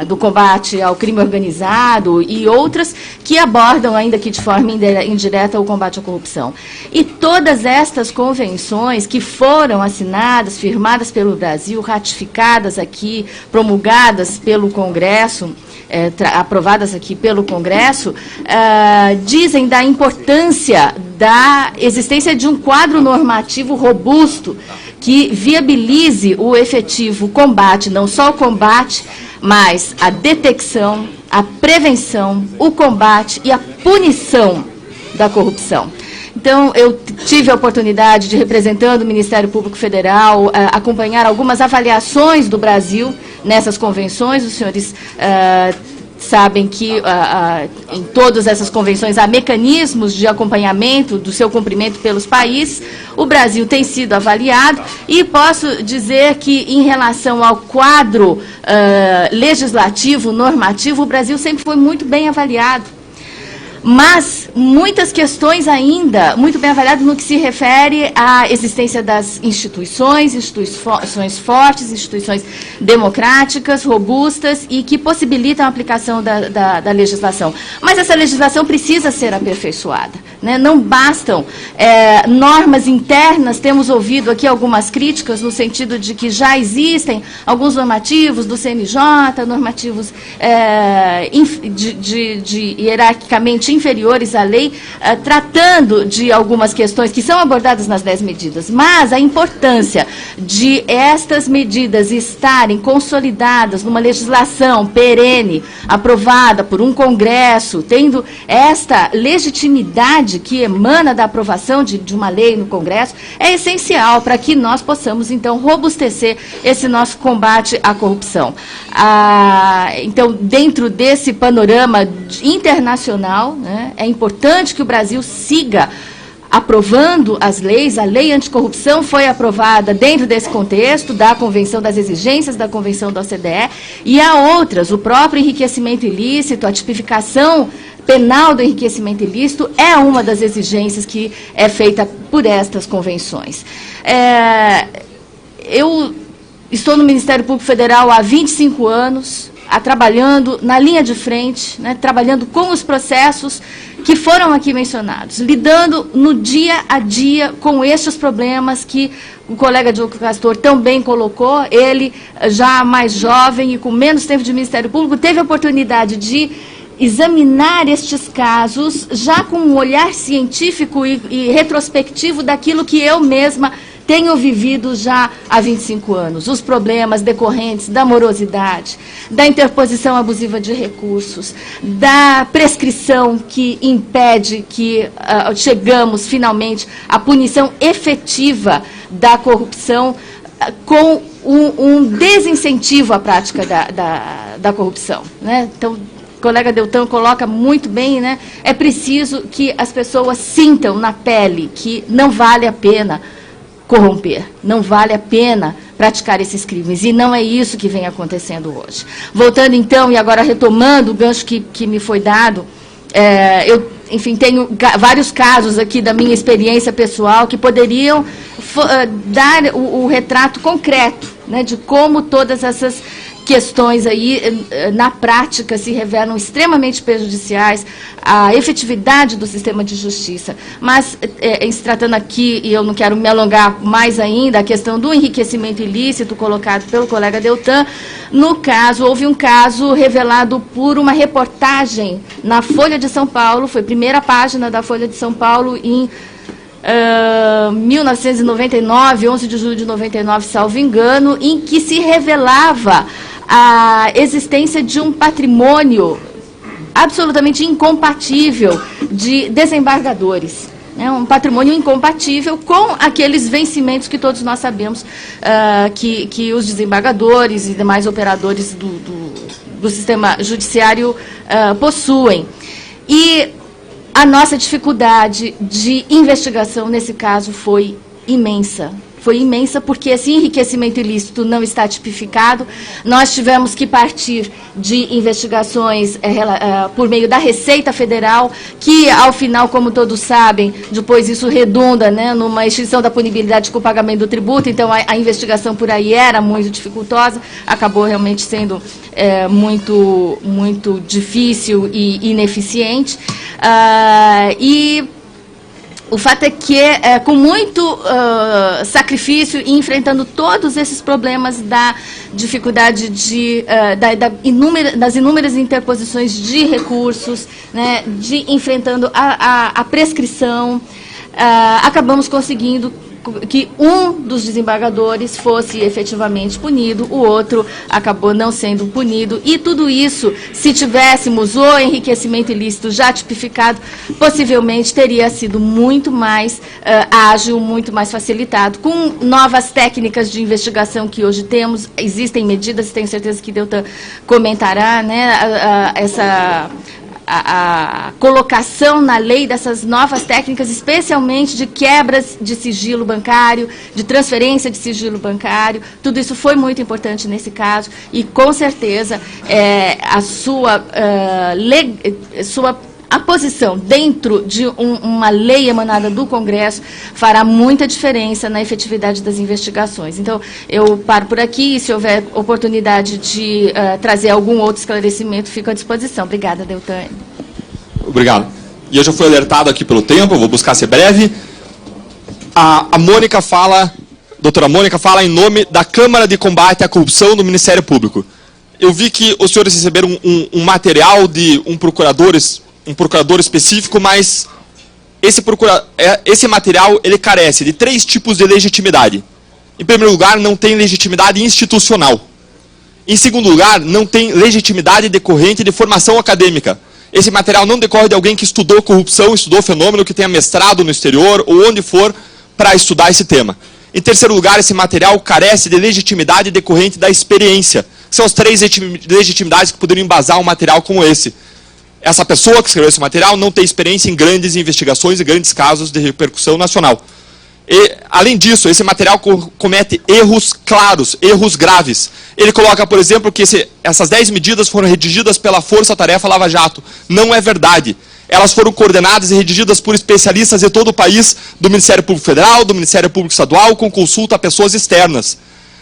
do combate ao crime organizado e outras que abordam, ainda que de forma indireta, o combate à corrupção. E todas estas convenções que foram assinadas, firmadas pelo Brasil, ratificadas aqui, promulgadas pelo Congresso, aprovadas aqui pelo Congresso, dizem da importância da existência de um quadro normativo robusto que viabilize o efetivo combate, não só o combate, mas a detecção, a prevenção, o combate e a punição da corrupção. Então, eu tive a oportunidade de, representando o Ministério Público Federal, acompanhar algumas avaliações do Brasil nessas convenções. Os senhores sabem que em todas essas convenções há mecanismos de acompanhamento do seu cumprimento pelos países. O Brasil tem sido avaliado e posso dizer que, em relação ao quadro legislativo, normativo, o Brasil sempre foi muito bem avaliado. Mas muitas questões ainda, muito bem avaliadas no que se refere à existência das instituições fortes, instituições democráticas, robustas e que possibilitam a aplicação da legislação. Mas essa legislação precisa ser aperfeiçoada, né? Não bastam normas internas. Temos ouvido aqui algumas críticas no sentido de que já existem alguns normativos do CNJ, normativos hierarquicamente inferiores à lei, tratando de algumas questões que são abordadas nas 10 medidas, mas a importância de estas medidas estarem consolidadas numa legislação perene, aprovada por um Congresso, tendo esta legitimidade que emana da aprovação de uma lei no Congresso, é essencial para que nós possamos, então, robustecer esse nosso combate à corrupção. Então, dentro desse panorama internacional, né, é importante que o Brasil siga aprovando as leis. A lei anticorrupção foi aprovada dentro desse contexto da Convenção das Exigências, da Convenção da OCDE, e há outras, o próprio enriquecimento ilícito, a tipificação penal do enriquecimento ilícito é uma das exigências que é feita por estas convenções. Eu estou no Ministério Público Federal há 25 anos, trabalhando na linha de frente, né, trabalhando com os processos que foram aqui mencionados, lidando no dia a dia com estes problemas que o colega Diogo Castor também colocou. Ele, já mais jovem e com menos tempo de Ministério Público, teve a oportunidade de examinar estes casos já com um olhar científico e retrospectivo daquilo que eu mesma tenho vivido já há 25 anos, os problemas decorrentes da morosidade, da interposição abusiva de recursos, da prescrição que impede que chegamos finalmente à punição efetiva da corrupção, com um desincentivo à prática da corrupção, né? Então, o colega Deltan coloca muito bem, né? É preciso que as pessoas sintam na pele que não vale a pena corromper, não vale a pena praticar esses crimes, e não é isso que vem acontecendo hoje. Voltando então, e agora retomando o gancho que me foi dado, eu, enfim, tenho vários casos aqui da minha experiência pessoal que poderiam dar o retrato concreto, né, de como todas essas questões aí, na prática, se revelam extremamente prejudiciais à efetividade do sistema de justiça. Mas, em se tratando aqui, e eu não quero me alongar mais ainda, a questão do enriquecimento ilícito colocado pelo colega Deltan, no caso, houve um caso revelado por uma reportagem na Folha de São Paulo, foi a primeira página da Folha de São Paulo em 1999, 11 de julho de 99, salvo engano, em que se revelava a existência de um patrimônio absolutamente incompatível de desembargadores, né, um patrimônio incompatível com aqueles vencimentos que todos nós sabemos que os desembargadores e demais operadores do sistema judiciário possuem. E a nossa dificuldade de investigação nesse caso foi imensa. Foi imensa porque esse enriquecimento ilícito não está tipificado. Nós tivemos que partir de investigações por meio da Receita Federal, que, ao final, como todos sabem, depois isso redunda, né, numa extinção da punibilidade com o pagamento do tributo. Então, a investigação por aí era muito dificultosa, acabou realmente sendo muito difícil e ineficiente. O fato é que, com muito sacrifício e enfrentando todos esses problemas da dificuldade das inúmeras interposições de recursos, né, enfrentando a prescrição, acabamos conseguindo que um dos desembargadores fosse efetivamente punido, o outro acabou não sendo punido, e tudo isso, se tivéssemos o enriquecimento ilícito já tipificado, possivelmente teria sido muito mais ágil, muito mais facilitado. Com novas técnicas de investigação que hoje temos, existem medidas, tenho certeza que Deltan comentará, né, a colocação na lei dessas novas técnicas, especialmente de quebras de sigilo bancário, de transferência de sigilo bancário. Tudo isso foi muito importante nesse caso e, com certeza, a posição dentro de uma lei emanada do Congresso fará muita diferença na efetividade das investigações. Então, eu paro por aqui e, se houver oportunidade de trazer algum outro esclarecimento, fico à disposição. Obrigada, Deltan. Obrigado. E eu já fui alertado aqui pelo tempo, eu vou buscar ser breve. A Mônica fala, doutora Mônica, fala em nome da Câmara de Combate à Corrupção do Ministério Público. Eu vi que os senhores receberam um material de um procurador um procurador específico, mas esse material ele carece de 3 tipos de legitimidade. Em primeiro lugar, não tem legitimidade institucional. Em segundo lugar, não tem legitimidade decorrente de formação acadêmica. Esse material não decorre de alguém que estudou corrupção, estudou fenômeno, que tenha mestrado no exterior ou onde for para estudar esse tema. Em terceiro lugar, esse material carece de legitimidade decorrente da experiência. São as 3 legitimidades que poderiam embasar um material como esse. Essa pessoa que escreveu esse material não tem experiência em grandes investigações e grandes casos de repercussão nacional. E, além disso, esse material comete erros claros, erros graves. Ele coloca, por exemplo, que essas 10 medidas foram redigidas pela Força Tarefa Lava Jato. Não é verdade. Elas foram coordenadas e redigidas por especialistas de todo o país, do Ministério Público Federal, do Ministério Público Estadual, com consulta a pessoas externas.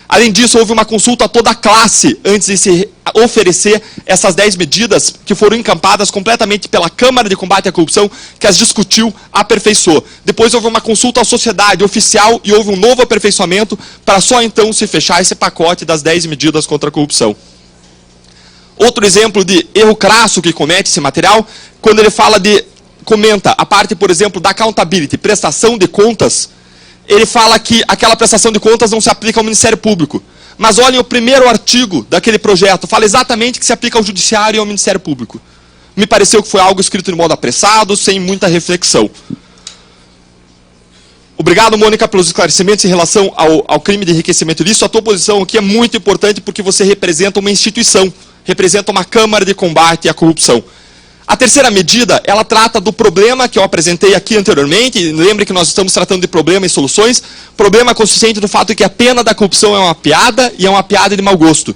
Além disso, houve uma consulta a toda a classe antes de se oferecer essas 10 medidas que foram encampadas completamente pela Câmara de Combate à Corrupção, que as discutiu, aperfeiçoou. Depois houve uma consulta à sociedade oficial e houve um novo aperfeiçoamento para só então se fechar esse pacote das 10 medidas contra a corrupção. Outro exemplo de erro crasso que comete esse material, quando ele comenta a parte, por exemplo, da accountability, prestação de contas, ele fala que aquela prestação de contas não se aplica ao Ministério Público. Mas olhem o primeiro artigo daquele projeto, fala exatamente que se aplica ao Judiciário e ao Ministério Público. Me pareceu que foi algo escrito de modo apressado, sem muita reflexão. Obrigado, Mônica, pelos esclarecimentos em relação ao crime de enriquecimento ilícito. A tua posição aqui é muito importante porque você representa uma instituição, representa uma Câmara de Combate à Corrupção. A terceira medida, ela trata do problema que eu apresentei aqui anteriormente. Lembre que nós estamos tratando de problema e soluções. Problema consistente no fato de que a pena da corrupção é uma piada e é uma piada de mau gosto.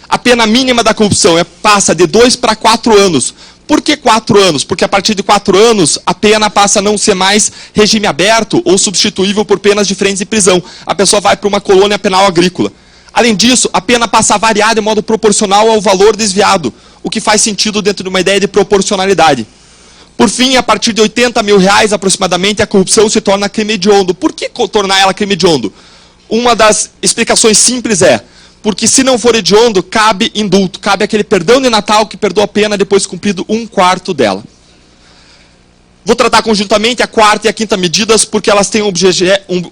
A pena mínima da corrupção passa de 2 para 4 anos. Por que 4 anos? Porque a partir de 4 anos, a pena passa a não ser mais regime aberto ou substituível por penas diferentes de prisão. A pessoa vai para uma colônia penal agrícola. Além disso, a pena passa a variar de modo proporcional ao valor desviado, o que faz sentido dentro de uma ideia de proporcionalidade. Por fim, a partir de R$80 mil aproximadamente, a corrupção se torna crime hediondo. Por que tornar ela crime hediondo? Uma das explicações simples é, porque se não for hediondo, cabe indulto, cabe aquele perdão de Natal que perdoa a pena depois de cumprido 1/4 dela. Vou tratar conjuntamente a 4ª e a 5ª medidas porque elas têm um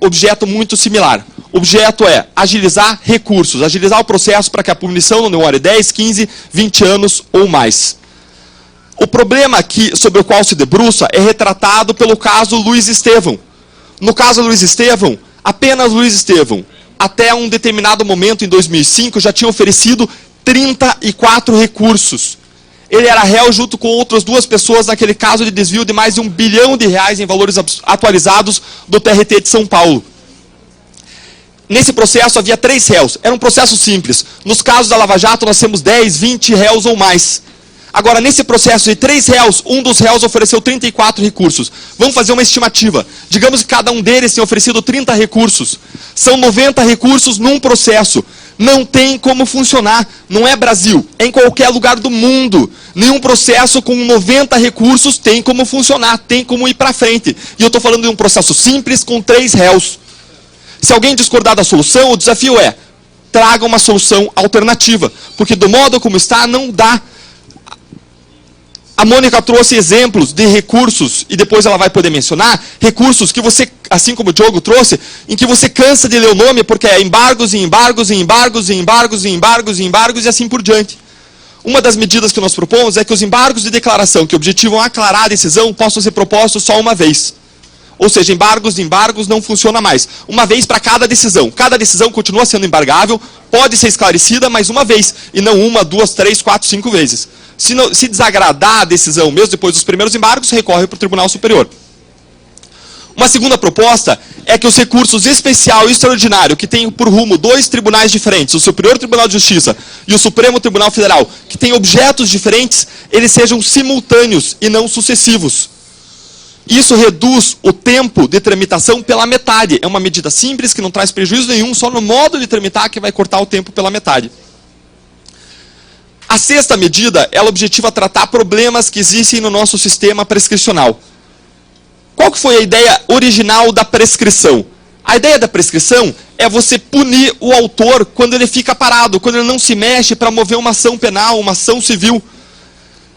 objeto muito similar. O objeto é agilizar recursos, agilizar o processo para que a punição não demore 10, 15, 20 anos ou mais. O problema aqui sobre o qual se debruça é retratado pelo caso Luiz Estevão. No caso Luiz Estevão, apenas Luiz Estevão, até um determinado momento em 2005, já tinha oferecido 34 recursos. Ele era réu junto com outras 2 pessoas naquele caso de desvio de mais de R$1 bilhão em valores atualizados do TRT de São Paulo. Nesse processo havia 3 réus. Era um processo simples. Nos casos da Lava Jato nós temos 10, 20 réus ou mais. Agora, nesse processo de 3 réus, um dos réus ofereceu 34 recursos. Vamos fazer uma estimativa. Digamos que cada um deles tem oferecido 30 recursos. São 90 recursos num processo. Não tem como funcionar. Não é Brasil, é em qualquer lugar do mundo. Nenhum processo com 90 recursos tem como funcionar, tem como ir para frente. E eu estou falando de um processo simples com 3 réus. Se alguém discordar da solução, o desafio é, traga uma solução alternativa. Porque do modo como está, não dá. A Mônica trouxe exemplos de recursos, e depois ela vai poder mencionar, recursos que você, assim como o Diogo trouxe, em que você cansa de ler o nome, porque é embargos, e embargos, e embargos, e embargos, e embargos, e embargos, e assim por diante. Uma das medidas que nós propomos é que os embargos de declaração, que objetivam aclarar a decisão, possam ser propostos só uma vez. Ou seja, embargos de embargos não funciona mais. Uma vez para cada decisão. Cada decisão continua sendo embargável, pode ser esclarecida, mas uma vez, e não 1, 2, 3, 4, 5 vezes. Se desagradar a decisão, mesmo depois dos primeiros embargos, recorre para o Tribunal Superior. Uma segunda proposta é que os recursos especial e extraordinário, que tem por rumo 2 tribunais diferentes, o Superior Tribunal de Justiça e o Supremo Tribunal Federal, que têm objetos diferentes, eles sejam simultâneos e não sucessivos. Isso reduz o tempo de tramitação pela metade. É uma medida simples, que não traz prejuízo nenhum, só no modo de tramitar que vai cortar o tempo pela metade. A 6ª medida, ela objetiva tratar problemas que existem no nosso sistema prescricional. Qual que foi a ideia original da prescrição? A ideia da prescrição é você punir o autor quando ele fica parado, quando ele não se mexe para mover uma ação penal, uma ação civil.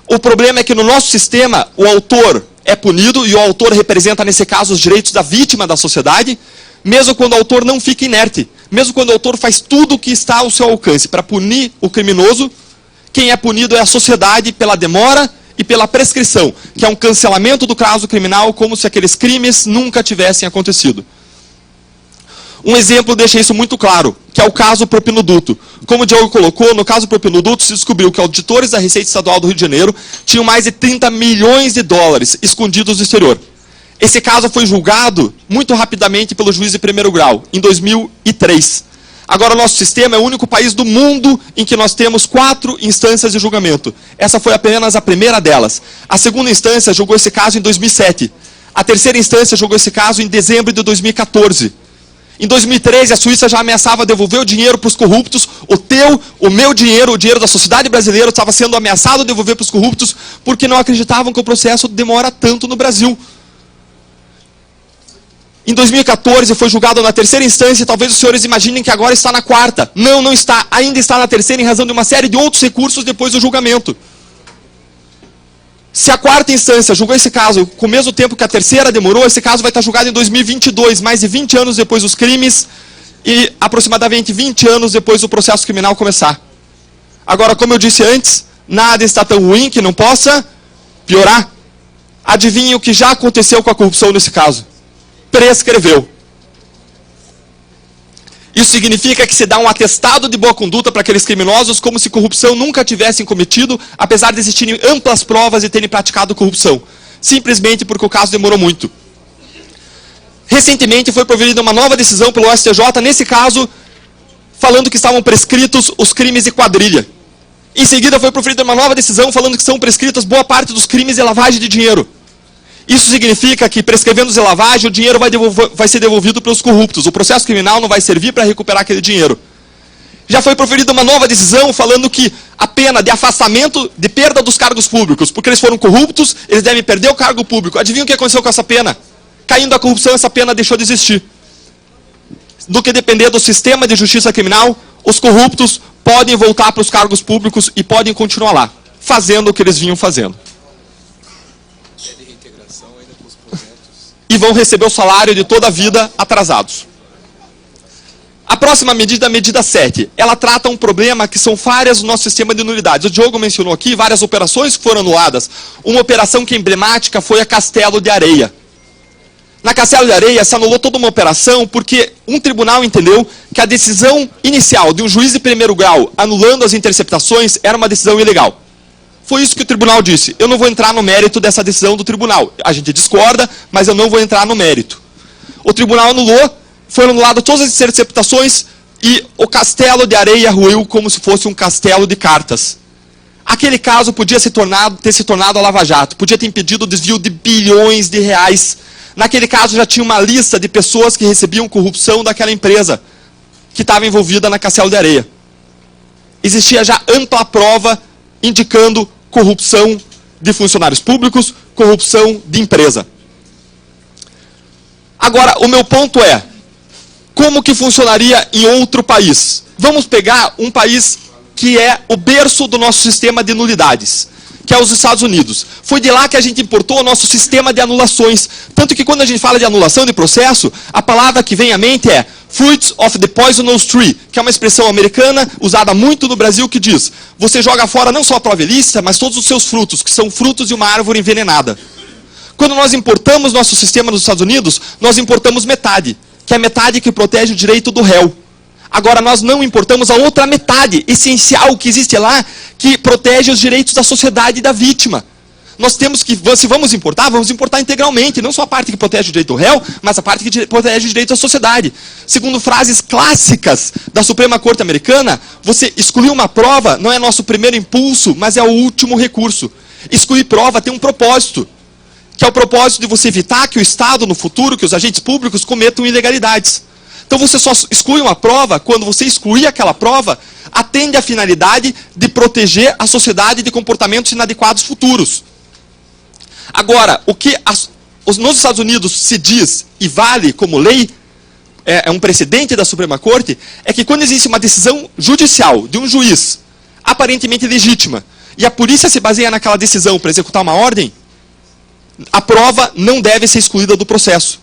O problema é que no nosso sistema, o autor é punido, e o autor representa, nesse caso, os direitos da vítima da sociedade, mesmo quando o autor não fica inerte. Mesmo quando o autor faz tudo o que está ao seu alcance para punir o criminoso, quem é punido é a sociedade pela demora e pela prescrição, que é um cancelamento do caso criminal, como se aqueles crimes nunca tivessem acontecido. Um exemplo deixa isso muito claro, que é o caso Propinoduto. Como o Diogo colocou, no caso Propinoduto se descobriu que auditores da Receita Estadual do Rio de Janeiro tinham mais de 30 milhões de dólares escondidos no exterior. Esse caso foi julgado muito rapidamente pelo juiz de primeiro grau, em 2003. Agora, o nosso sistema é o único país do mundo em que nós temos 4 instâncias de julgamento. Essa foi apenas a primeira delas. A segunda instância julgou esse caso em 2007. A terceira instância julgou esse caso em dezembro de 2014. Em 2013, a Suíça já ameaçava devolver o dinheiro para os corruptos. O meu dinheiro, o dinheiro da sociedade brasileira, estava sendo ameaçado devolver para os corruptos porque não acreditavam que o processo demora tanto no Brasil. Em 2014 foi julgado na terceira instância, talvez os senhores imaginem que agora está na quarta. Não, não está. Ainda está na terceira em razão de uma série de outros recursos depois do julgamento. Se a quarta instância julgou esse caso com o mesmo tempo que a terceira demorou, esse caso vai estar julgado em 2022, mais de 20 anos depois dos crimes e aproximadamente 20 anos depois do processo criminal começar. Agora, como eu disse antes, nada está tão ruim que não possa piorar. Adivinhe o que já aconteceu com a corrupção nesse caso? Prescreveu. Isso significa que se dá um atestado de boa conduta para aqueles criminosos como se corrupção nunca tivessem cometido, apesar de existirem amplas provas de terem praticado corrupção. Simplesmente porque o caso demorou muito. Recentemente foi proferida uma nova decisão pelo STJ, nesse caso, falando que estavam prescritos os crimes de quadrilha. Em seguida foi proferida uma nova decisão falando que são prescritos boa parte dos crimes de lavagem de dinheiro. Isso significa que, prescrevendo-se lavagem, o dinheiro vai ser devolvido pelos corruptos. O processo criminal não vai servir para recuperar aquele dinheiro. Já foi proferida uma nova decisão falando que a pena de afastamento, de perda dos cargos públicos, porque eles foram corruptos, eles devem perder o cargo público. Adivinha o que aconteceu com essa pena? Caindo a corrupção, essa pena deixou de existir. Do que depender do sistema de justiça criminal, os corruptos podem voltar para os cargos públicos e podem continuar lá, fazendo o que eles vinham fazendo. E vão receber o salário de toda a vida atrasados. A próxima medida, a medida 7, ela trata um problema que são falhas no nosso sistema de nulidades. O Diogo mencionou aqui várias operações que foram anuladas. Uma operação que é emblemática foi a Castelo de Areia. Na Castelo de Areia se anulou toda uma operação porque um tribunal entendeu que a decisão inicial de um juiz de primeiro grau anulando as interceptações era uma decisão ilegal. Foi isso que o tribunal disse. Eu não vou entrar no mérito dessa decisão do tribunal. A gente discorda, mas eu não vou entrar no mérito. O tribunal anulou, foram anuladas todas as interceptações e o Castelo de Areia ruiu como se fosse um castelo de cartas. Aquele caso podia ter se tornado a Lava Jato, podia ter impedido o desvio de bilhões de reais. Naquele caso já tinha uma lista de pessoas que recebiam corrupção daquela empresa que estava envolvida na Castelo de Areia. Existia já ampla prova indicando corrupção de funcionários públicos, corrupção de empresa. Agora, o meu ponto é, como que funcionaria em outro país? Vamos pegar um país que é o berço do nosso sistema de nulidades, que é os Estados Unidos. Foi de lá que a gente importou o nosso sistema de anulações. Tanto que quando a gente fala de anulação de processo, a palavra que vem à mente é fruits of the poisonous tree, que é uma expressão americana usada muito no Brasil que diz, você joga fora não só a prova ilícita, mas todos os seus frutos, que são frutos de uma árvore envenenada. Quando nós importamos nosso sistema nos Estados Unidos, nós importamos metade, que é a metade que protege o direito do réu. Agora, nós não importamos a outra metade essencial que existe lá, que protege os direitos da sociedade e da vítima. Nós temos que, se vamos importar integralmente, não só a parte que protege o direito do réu, mas a parte que protege o direito da sociedade. Segundo frases clássicas da Suprema Corte Americana, você excluir uma prova não é nosso primeiro impulso, mas é o último recurso. Excluir prova tem um propósito, que é o propósito de você evitar que o Estado, no futuro, que os agentes públicos cometam ilegalidades. Então você só exclui uma prova quando você excluir aquela prova, atende à finalidade de proteger a sociedade de comportamentos inadequados futuros. Agora, o que nos Estados Unidos se diz e vale como lei, é um precedente da Suprema Corte, é que quando existe uma decisão judicial de um juiz aparentemente legítima, e a polícia se baseia naquela decisão para executar uma ordem, a prova não deve ser excluída do processo.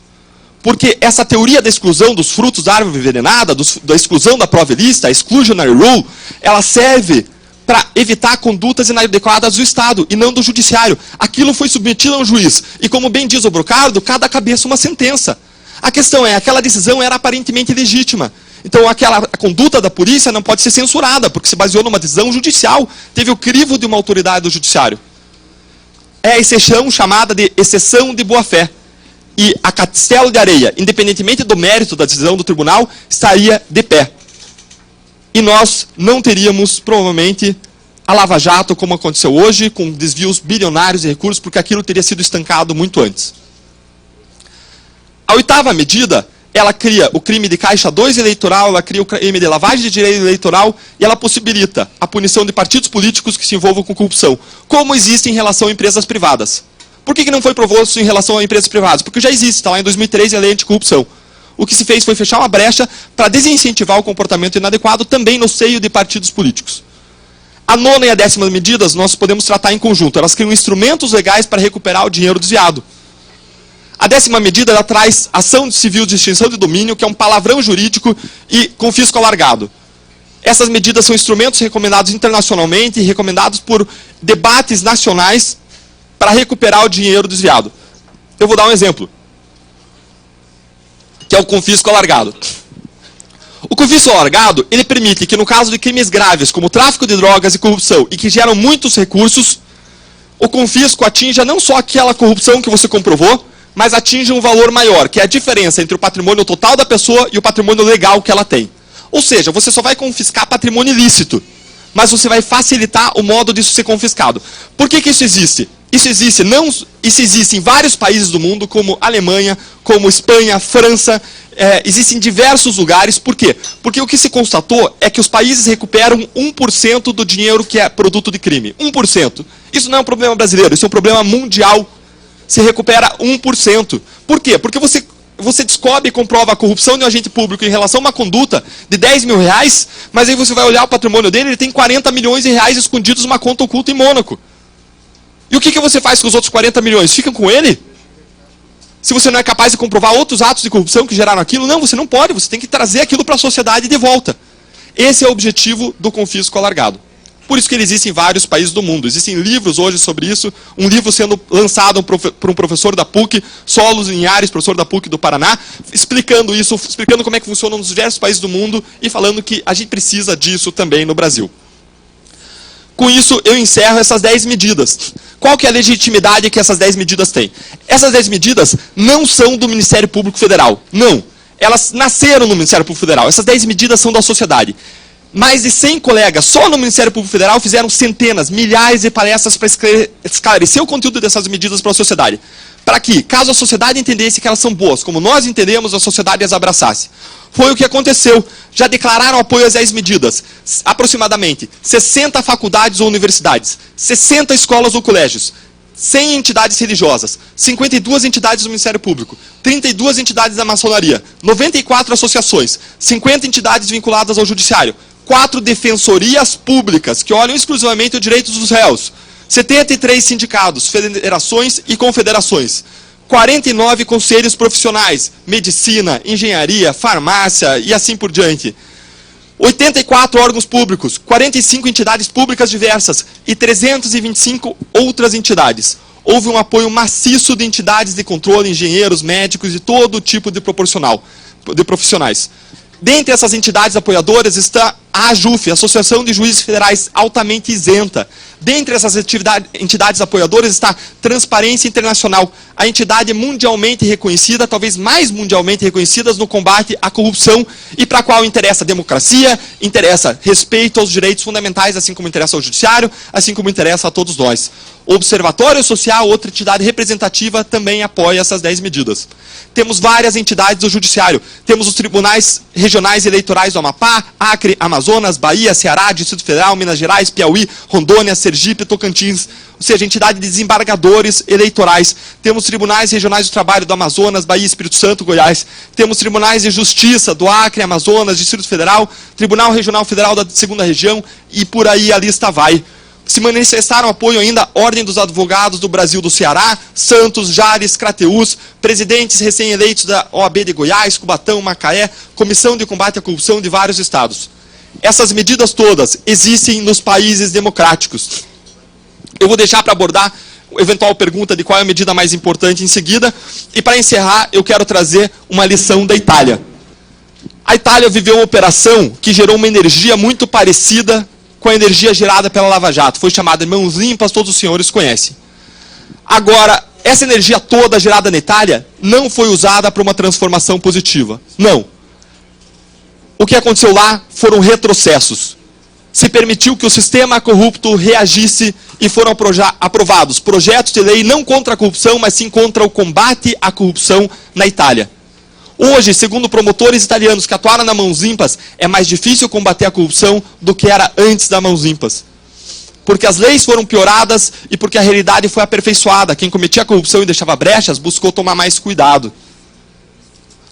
Porque essa teoria da exclusão dos frutos da árvore envenenada, da exclusão da prova ilícita, a exclusionary rule, ela serve para evitar condutas inadequadas do Estado e não do judiciário. Aquilo foi submetido a um juiz. E como bem diz o Brocardo, cada cabeça uma sentença. A questão é, aquela decisão era aparentemente legítima. Então a conduta da polícia não pode ser censurada, porque se baseou numa decisão judicial. Teve o crivo de uma autoridade do judiciário. É a exceção chamada de exceção de boa-fé. E a Castelo de Areia, independentemente do mérito da decisão do tribunal, estaria de pé. E nós não teríamos, provavelmente, a Lava Jato, como aconteceu hoje, com desvios bilionários de recursos, porque aquilo teria sido estancado muito antes. A 8ª medida, ela cria o crime de caixa 2 eleitoral, ela cria o crime de lavagem de dinheiro eleitoral, e ela possibilita a punição de partidos políticos que se envolvam com corrupção, como existe em relação a empresas privadas. Por que não foi proposto em relação a empresas privadas? Porque já existe, está lá em 2013 a lei anticorrupção. O que se fez foi fechar uma brecha para desincentivar o comportamento inadequado também no seio de partidos políticos. A 9ª e a 10ª medidas nós podemos tratar em conjunto. Elas criam instrumentos legais para recuperar o dinheiro desviado. A 10ª medida ela traz ação civil de extinção de domínio, que é um palavrão jurídico, e confisco alargado. Essas medidas são instrumentos recomendados internacionalmente e recomendados por debates nacionais para recuperar o dinheiro desviado. Eu vou dar um exemplo, que é o confisco alargado. O confisco alargado, ele permite que no caso de crimes graves, como tráfico de drogas e corrupção, e que geram muitos recursos, o confisco atinja não só aquela corrupção que você comprovou, mas atinge um valor maior, que é a diferença entre o patrimônio total da pessoa e o patrimônio legal que ela tem. Ou seja, você só vai confiscar patrimônio ilícito, mas você vai facilitar o modo disso ser confiscado. Por que isso existe? Isso existe em vários países do mundo, como Alemanha, como Espanha, França, existe em diversos lugares. Por quê? Porque o que se constatou é que os países recuperam 1% do dinheiro que é produto de crime. 1%. Isso não é um problema brasileiro, isso é um problema mundial. Se recupera 1%. Por quê? Porque você descobre e comprova a corrupção de um agente público em relação a uma conduta de 10 mil reais, mas aí você vai olhar o patrimônio dele, ele tem 40 milhões de reais escondidos numa conta oculta em Mônaco. E o que você faz com os outros 40 milhões? Ficam com ele? Se você não é capaz de comprovar outros atos de corrupção que geraram aquilo, não, você não pode, você tem que trazer aquilo para a sociedade de volta. Esse é o objetivo do confisco alargado. Por isso que ele existe em vários países do mundo. Existem livros hoje sobre isso, um livro sendo lançado por um professor da PUC, Solos Linhares, professor da PUC do Paraná, explicando isso, explicando como é que funciona nos diversos países do mundo e falando que a gente precisa disso também no Brasil. Com isso, eu encerro essas 10 medidas. Qual que é a legitimidade que essas 10 medidas têm? Essas 10 medidas não são do Ministério Público Federal. Não. Elas nasceram no Ministério Público Federal. Essas 10 medidas são da sociedade. Mais de 100 colegas, só no Ministério Público Federal, fizeram centenas, milhares de palestras para esclarecer o conteúdo dessas medidas para a sociedade. Para que, caso a sociedade entendesse que elas são boas, como nós entendemos, a sociedade as abraçasse. Foi o que aconteceu. Já declararam apoio às 10 medidas. Aproximadamente 60 faculdades ou universidades, 60 escolas ou colégios, 100 entidades religiosas, 52 entidades do Ministério Público, 32 entidades da maçonaria, 94 associações, 50 entidades vinculadas ao judiciário, 4 defensorias públicas, que olham exclusivamente os direitos dos réus, 73 sindicatos, federações e confederações, 49 conselhos profissionais, medicina, engenharia, farmácia e assim por diante. 84 órgãos públicos, 45 entidades públicas diversas e 325 outras entidades. Houve um apoio maciço de entidades de controle, engenheiros, médicos e todo tipo de profissionais. Dentre essas entidades apoiadoras está a AJUF, Associação de Juízes Federais, altamente isenta. Dentre essas entidades apoiadoras está Transparência Internacional, a entidade mundialmente reconhecida, talvez mais mundialmente reconhecida no combate à corrupção e para a qual interessa a democracia, interessa respeito aos direitos fundamentais, assim como interessa ao judiciário, assim como interessa a todos nós. O Observatório Social, outra entidade representativa, também apoia essas 10 medidas. Temos várias entidades do judiciário. Temos os tribunais regionais eleitorais do Amapá, Acre, Amazonas, Bahia, Ceará, Distrito Federal, Minas Gerais, Piauí, Rondônia, Sergipe, Tocantins. Ou seja, entidade de desembargadores eleitorais. Temos tribunais regionais do trabalho do Amazonas, Bahia, Espírito Santo, Goiás. Temos tribunais de justiça do Acre, Amazonas, Distrito Federal, Tribunal Regional Federal da 2ª Região e por aí a lista vai. Se manifestaram apoio ainda à Ordem dos Advogados do Brasil do Ceará, Santos, Jales, Crateús, presidentes recém-eleitos da OAB de Goiás, Cubatão, Macaé, Comissão de Combate à Corrupção de vários estados. Essas medidas todas existem nos países democráticos. Eu vou deixar para abordar a eventual pergunta de qual é a medida mais importante em seguida. E para encerrar, eu quero trazer uma lição da Itália. A Itália viveu uma operação que gerou uma energia muito parecida com a energia gerada pela Lava Jato. Foi chamada de mãos limpas, todos os senhores conhecem. Agora, essa energia toda gerada na Itália não foi usada para uma transformação positiva. Não. O que aconteceu lá foram retrocessos. Se permitiu que o sistema corrupto reagisse e foram aprovados projetos de lei não contra a corrupção, mas sim contra o combate à corrupção na Itália. Hoje, segundo promotores italianos que atuaram na Mãos Limpas, é mais difícil combater a corrupção do que era antes da Mãos Limpas. Porque as leis foram pioradas e porque a realidade foi aperfeiçoada. Quem cometia corrupção e deixava brechas, buscou tomar mais cuidado.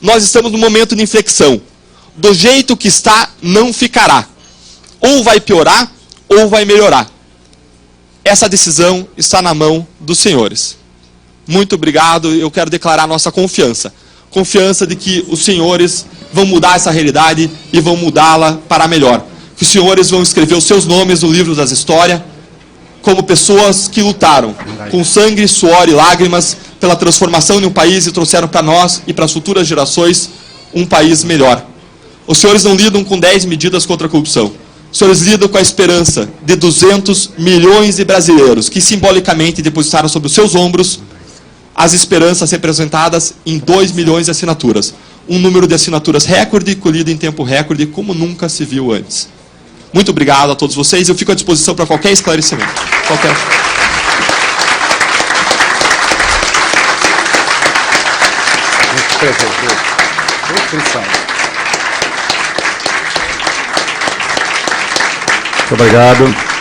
Nós estamos num momento de inflexão. Do jeito que está, não ficará. Ou vai piorar, ou vai melhorar. Essa decisão está na mão dos senhores. Muito obrigado, eu quero declarar nossa confiança. Confiança de que os senhores vão mudar essa realidade e vão mudá-la para melhor. Que os senhores vão escrever os seus nomes no livro das histórias como pessoas que lutaram com sangue, suor e lágrimas pela transformação de um país e trouxeram para nós e para as futuras gerações um país melhor. Os senhores não lidam com 10 medidas contra a corrupção. Os senhores lidam com a esperança de 200 milhões de brasileiros que simbolicamente depositaram sobre os seus ombros as esperanças representadas em 2 milhões de assinaturas. Um número de assinaturas recorde, colhido em tempo recorde, como nunca se viu antes. Muito obrigado a todos vocês. Eu fico à disposição para qualquer esclarecimento. Muito obrigado.